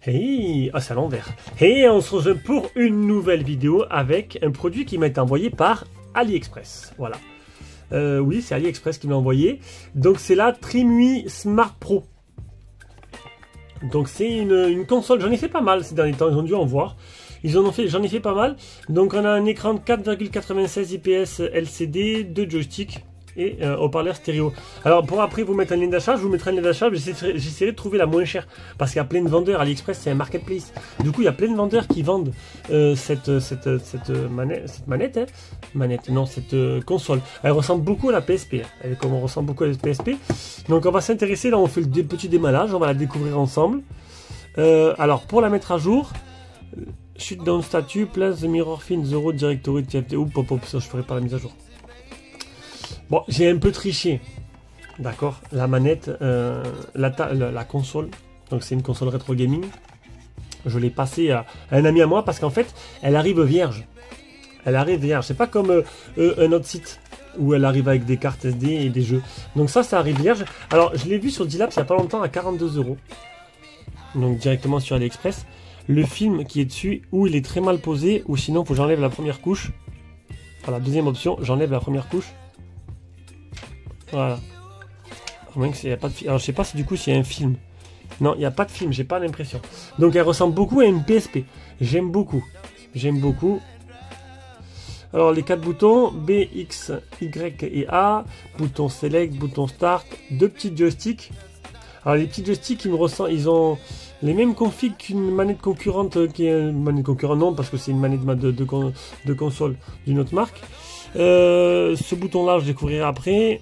Hey, ah, c'est à l'envers. Et on se rejoint pour une nouvelle vidéo avec un produit qui m'a été envoyé par AliExpress. Voilà. Oui, c'est AliExpress qui m'a envoyé. Donc c'est la Trimui Smart Pro. Donc c'est une console, j'en ai fait pas mal ces derniers temps, ils ont dû en voir. J'en ai fait pas mal. Donc on a un écran de 4,96 IPS LCD, 2 joysticks et haut-parleur stéréo. Alors pour après vous mettre un lien d'achat, je vous mettrai un lien d'achat, j'essaierai de trouver la moins chère parce qu'il y a plein de vendeurs. AliExpress c'est un marketplace. Du coup il y a plein de vendeurs qui vendent cette console. Elle ressemble beaucoup à la PSP. On ressemble beaucoup à la PSP. Donc on va s'intéresser, là on fait le petit démallage, on va la découvrir ensemble. Alors pour la mettre à jour, shoot down statut, place the mirror fin zero directory TFT. Oups, ça je ferai pas la mise à jour. Bon, j'ai un peu triché, d'accord. La manette, la console, donc c'est une console rétro gaming. Je l'ai passée à un ami à moi parce qu'en fait, elle arrive vierge. Elle arrive vierge. C'est pas comme un autre site où elle arrive avec des cartes SD et des jeux. Donc ça arrive vierge. Alors, je l'ai vu sur Dilabs il n'y a pas longtemps à 42 €. Donc directement sur AliExpress. Le film qui est dessus, ou il est très mal posé, ou sinon, il faut que j'enlève la première couche. Voilà, deuxième option, j'enlève la première couche. Voilà. Y a pas de film. Alors je sais pas si du coup s'il y a un film. Non, il n'y a pas de film, j'ai pas l'impression. Donc elle ressemble beaucoup à une PSP. J'aime beaucoup. J'aime beaucoup. Alors les 4 boutons, B, X, Y et A. Bouton Select, bouton Start. 2 petits joysticks. Alors les petits joysticks, ils ont les mêmes configs qu'une manette concurrente qui est une manette concurrente, non, parce que c'est une manette de console d'une autre marque. Ce bouton là, je découvrirai après.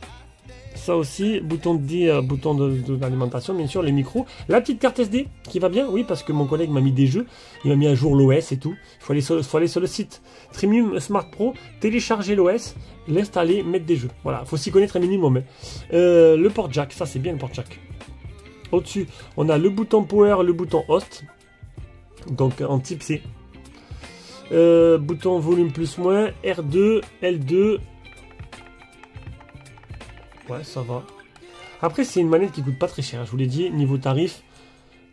Ça aussi, bouton d'alimentation, bien sûr, les micros. La petite carte SD qui va bien, oui, parce que mon collègue m'a mis des jeux, il m'a mis à jour l'OS et tout. Il faut aller sur le site Trimui Smart Pro, télécharger l'OS, l'installer, mettre des jeux. Voilà, il faut s'y connaître un minimum. Le port jack, ça c'est bien le port jack. Au-dessus, on a le bouton power, le bouton host, donc en type C. Bouton volume plus moins, R2, L2. Ouais, ça va. Après, c'est une manette qui coûte pas très cher, je vous l'ai dit, niveau tarif.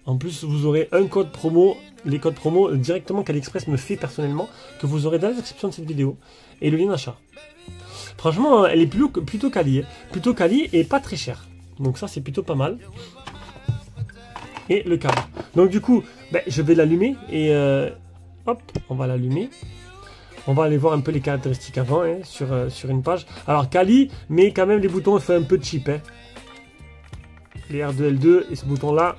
En plus, vous aurez un code promo, les codes promo directement qu'AliExpress me fait personnellement, que vous aurez dans la description de cette vidéo, et le lien d'achat. Franchement, elle est plutôt quali, et pas très chère. Donc ça, c'est plutôt pas mal. Et le câble. Donc du coup, je vais l'allumer, et hop, on va l'allumer. On va aller voir un peu les caractéristiques avant, hein, sur une page. Alors, quali, mais quand même, les boutons, fait un peu cheap. Hein. Les R2, L2, et ce bouton-là.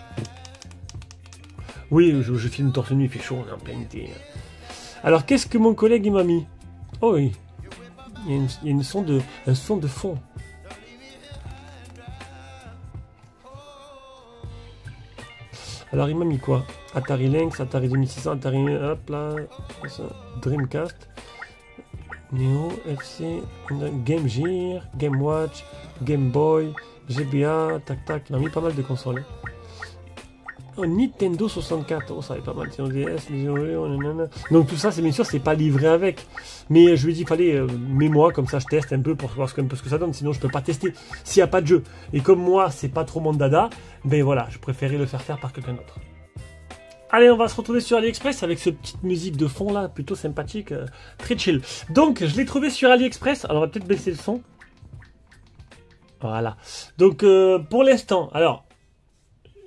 Oui, je filme torse nu, il fait chaud, on est en plein été. Alors, qu'est-ce que mon collègue m'a mis? Oh oui, il y a un son de fond. Alors, il m'a mis quoi? Atari Lynx, Atari 2600, Atari, hop là, Dreamcast. Neo, FC, Game Gear, Game Watch, Game Boy, GBA, tac, il a mis pas mal de consoles. Oh, Nintendo 64, oh ça va être pas mal, DS, donc tout ça, c'est bien sûr, c'est pas livré avec. Mais je lui ai dit, fallait, mets-moi, comme ça je teste un peu pour voir ce que ça donne, sinon je peux pas tester s'il n'y a pas de jeu. Et comme moi, c'est pas trop mon dada, ben voilà, je préférais le faire par quelqu'un d'autre. Allez, on va se retrouver sur AliExpress avec cette petite musique de fond là, plutôt sympathique, très chill. Donc, je l'ai trouvé sur AliExpress. Alors, on va peut-être baisser le son. Voilà. Donc, pour l'instant, alors,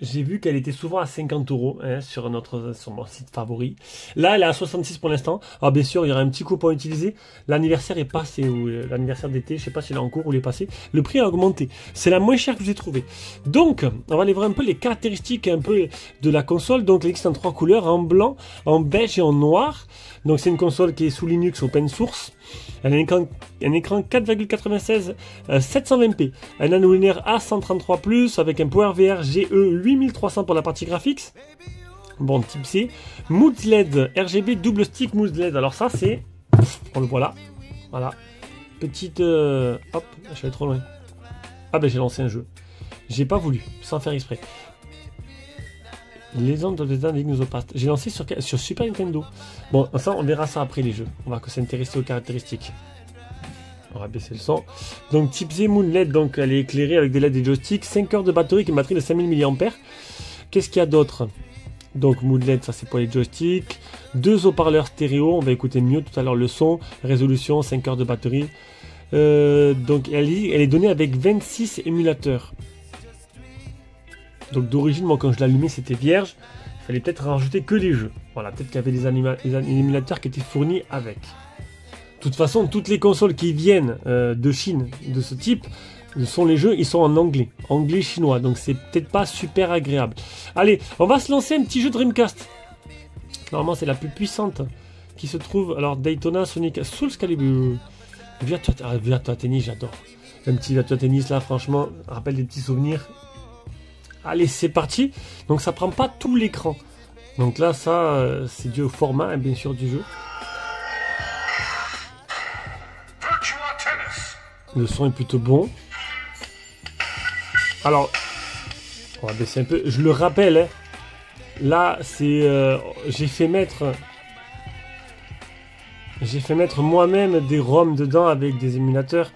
j'ai vu qu'elle était souvent à 50 € hein, sur mon site favori. Là, elle est à 66 pour l'instant. Alors bien sûr, il y aura un petit coupon à utiliser. L'anniversaire est passé, ou l'anniversaire d'été, je sais pas s'il est en cours ou il est passé. Le prix a augmenté. C'est la moins chère que j'ai trouvée. Donc, on va aller voir un peu les caractéristiques un peu de la console. Donc, elle existe en 3 couleurs, en blanc, en beige et en noir. Donc, c'est une console qui est sous Linux open source. Elle a un écran 4,96 720p, un anneau lunaire A133+, avec un PowerVR GE 8300 pour la partie graphics. Bon, type C. Mood LED, RGB double stick Mood LED. Alors ça, c'est... On le voit là. Voilà. Petite... Hop, je suis allé trop loin. Ah ben, j'ai lancé un jeu. J'ai pas voulu, sans faire exprès. Les ondes des anégnopastes. J'ai lancé sur Super Nintendo. Bon, ça, on verra ça après les jeux. On va s'intéresser aux caractéristiques. On va baisser le son. Donc, type Z Moon LED, donc elle est éclairée avec des LED et joysticks. 5 heures de batterie avec une batterie de 5000 mAh. Qu'est-ce qu'il y a d'autre? Donc Moodlet, ça c'est pour les joysticks. 2 haut-parleurs stéréo, on va écouter mieux tout à l'heure le son. Résolution, 5 heures de batterie. Donc elle est donnée avec 26 émulateurs. Donc d'origine, moi quand je l'allumais c'était vierge. Il fallait peut-être rajouter que les jeux. Voilà, peut-être qu'il y avait des émulateurs qui étaient fournis avec. De toute façon, toutes les consoles qui viennent de Chine de ce type, sont les jeux, ils sont en anglais. Anglais-chinois, donc c'est peut-être pas super agréable. Allez, on va se lancer un petit jeu Dreamcast. Normalement c'est la plus puissante qui se trouve. Alors Daytona, Sonic, Soul Calibur. Virtua Tennis, j'adore. Un petit Virtua Tennis là, franchement, rappelle des petits souvenirs. Allez, c'est parti. Donc ça prend pas tout l'écran. Donc là, ça, c'est dû au format, hein, bien sûr, du jeu. Le son est plutôt bon. Alors, on va baisser un peu. Je le rappelle, hein, là, c'est, j'ai fait mettre moi-même des ROM dedans avec des émulateurs.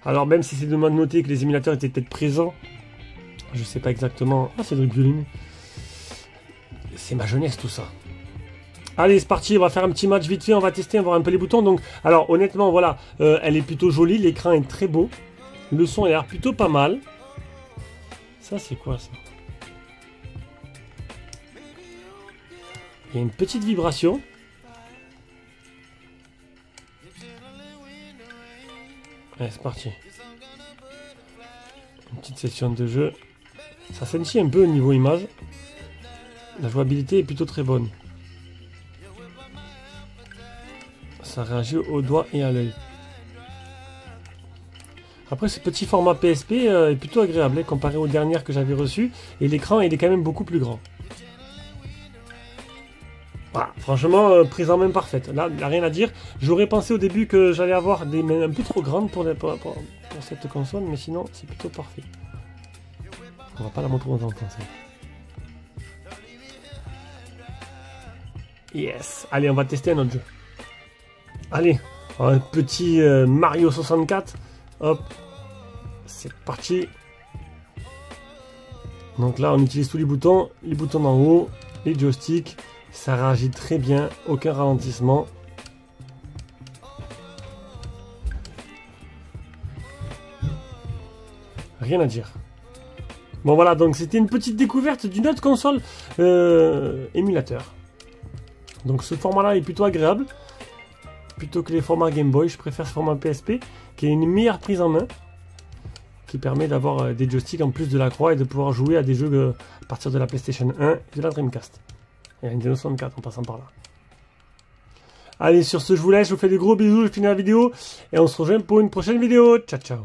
Alors même si c'est de noter que les émulateurs étaient peut-être présents, je sais pas exactement. Ah, c'est de violine. C'est ma jeunesse tout ça. Allez, c'est parti, on va faire un petit match vite fait, on va tester, on va voir un peu les boutons. Donc, alors honnêtement, voilà, elle est plutôt jolie, l'écran est très beau. Le son a l'air plutôt pas mal. Ça, c'est quoi ça? Il y a une petite vibration. Allez, c'est parti. Une petite session de jeu. Ça sentit un peu au niveau image. La jouabilité est plutôt très bonne. Ça réagit au doigt et à l'œil. Après, ce petit format PSP est plutôt agréable comparé aux dernières que j'avais reçues. Et l'écran, il est quand même beaucoup plus grand. Voilà, franchement, prise en main parfaite. Là, il n'y a rien à dire. J'aurais pensé au début que j'allais avoir des mains un peu trop grandes pour cette console, mais sinon, c'est plutôt parfait. On va pas la montrer dans le temps. Yes. Allez, on va tester un autre jeu. Allez, un petit Mario 64. Hop, c'est parti. Donc là, on utilise tous les boutons d'en haut, les joysticks. Ça réagit très bien, aucun ralentissement. Rien à dire. Bon voilà, donc c'était une petite découverte d'une autre console émulateur. Donc ce format-là est plutôt agréable. Plutôt que les formats Game Boy, je préfère ce format PSP qui a une meilleure prise en main. Qui permet d'avoir des joysticks en plus de la croix et de pouvoir jouer à des jeux à partir de la PlayStation 1 et de la Dreamcast. Et la Nintendo 64 en passant par là. Allez, sur ce, je vous laisse, je vous fais des gros bisous, je finis la vidéo et on se rejoint pour une prochaine vidéo. Ciao, ciao.